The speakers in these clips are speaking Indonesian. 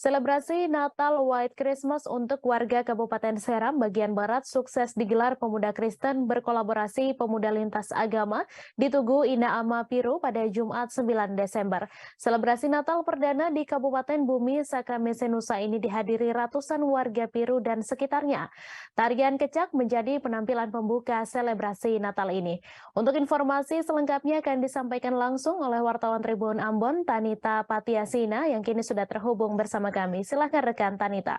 Selebrasi Natal White Christmas untuk warga Kabupaten Seram bagian Barat sukses digelar pemuda Kristen berkolaborasi pemuda lintas agama di Tugu Ina Ama Piru pada Jumat 9 Desember. Selebrasi Natal perdana di Kabupaten Bumi Sakramese Nusa ini dihadiri ratusan warga Piru dan sekitarnya. Tarian kecak menjadi penampilan pembuka selebrasi Natal ini. Untuk informasi selengkapnya akan disampaikan langsung oleh wartawan Tribun Ambon, Tanita Patiasina, yang kini sudah terhubung bersama kami. Silakan rekan Tanita.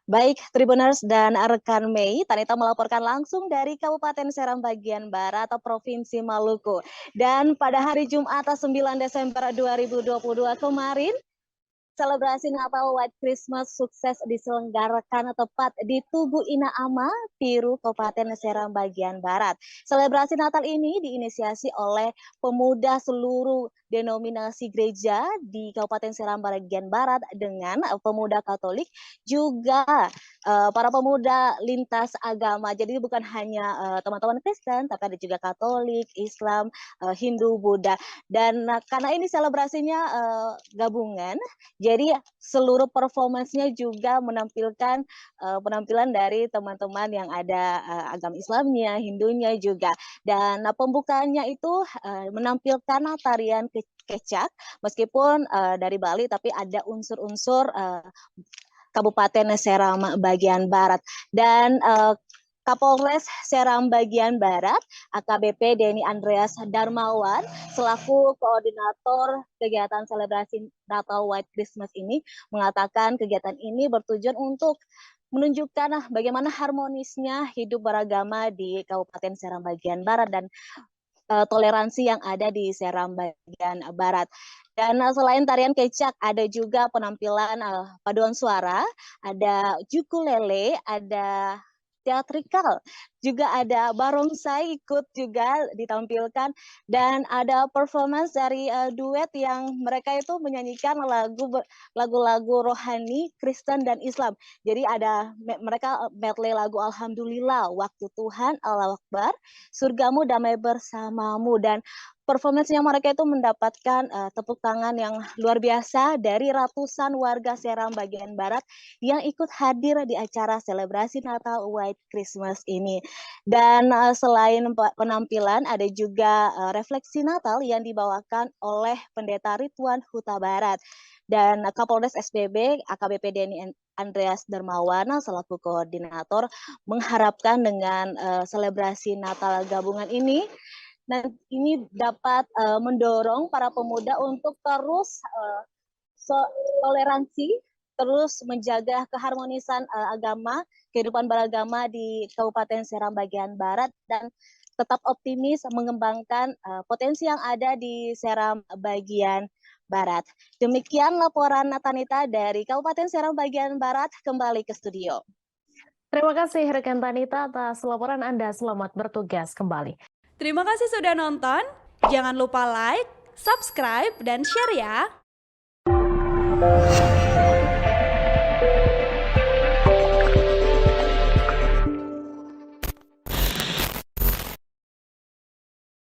Baik, Tribuners dan rekan Mei, Tanita melaporkan langsung dari Kabupaten Seram bagian Barat atau Provinsi Maluku. Dan pada hari Jumat 9 Desember 2022 kemarin, selebrasi Natal White Christmas sukses diselenggarakan tepat di Tugu Ina Ama, Piru, Kabupaten Seram bagian Barat. Selebrasi Natal ini diinisiasi oleh pemuda seluruh denominasi gereja di Kabupaten Seram bagian Barat dengan pemuda Katolik, juga para pemuda lintas agama. Jadi bukan hanya teman-teman Kristen, tapi ada juga Katolik, Islam, Hindu, Buddha. Dan karena ini selebrasinya gabungan, jadi seluruh performance-nya juga menampilkan penampilan dari teman-teman yang ada agama Islamnya, Hindunya juga. Dan pembukaannya itu menampilkan tarian kecak, meskipun dari Bali tapi ada unsur-unsur Kabupaten Seram bagian Barat. Dan Kapolres Seram bagian Barat, AKBP Denny Andreas Darmawan, selaku koordinator kegiatan selebrasi Natal White Christmas ini, mengatakan kegiatan ini bertujuan untuk menunjukkan bagaimana harmonisnya hidup beragama di Kabupaten Seram bagian Barat dan toleransi yang ada di Seram bagian Barat. Dan selain tarian kecak, ada juga penampilan paduan suara, ada ukulele, ada teatrikal, juga ada barongsai ikut juga ditampilkan, dan ada performance dari duet yang mereka itu menyanyikan lagu-lagu rohani Kristen dan Islam. Jadi ada mereka medley lagu Alhamdulillah, Waktu Tuhan, Allah Akbar, Surgamu Damai Bersamamu, dan performance-nya mereka itu mendapatkan tepuk tangan yang luar biasa dari ratusan warga Seram bagian Barat yang ikut hadir di acara selebrasi Natal White Christmas ini. Dan selain penampilan, ada juga refleksi Natal yang dibawakan oleh Pendeta Ridwan Huta Barat. Dan Kapolres SBB AKBP Denny Andreas Darmawan selaku koordinator mengharapkan dengan selebrasi Natal gabungan ini, nah, ini dapat mendorong para pemuda untuk terus toleransi, terus menjaga keharmonisan agama, kehidupan beragama di Kabupaten Seram bagian Barat, dan tetap optimis mengembangkan potensi yang ada di Seram bagian Barat. Demikian laporan Tanita dari Kabupaten Seram bagian Barat, kembali ke studio. Terima kasih rekan Tanita atas laporan Anda. Selamat bertugas kembali. Terima kasih sudah nonton. Jangan lupa like, subscribe, dan share ya.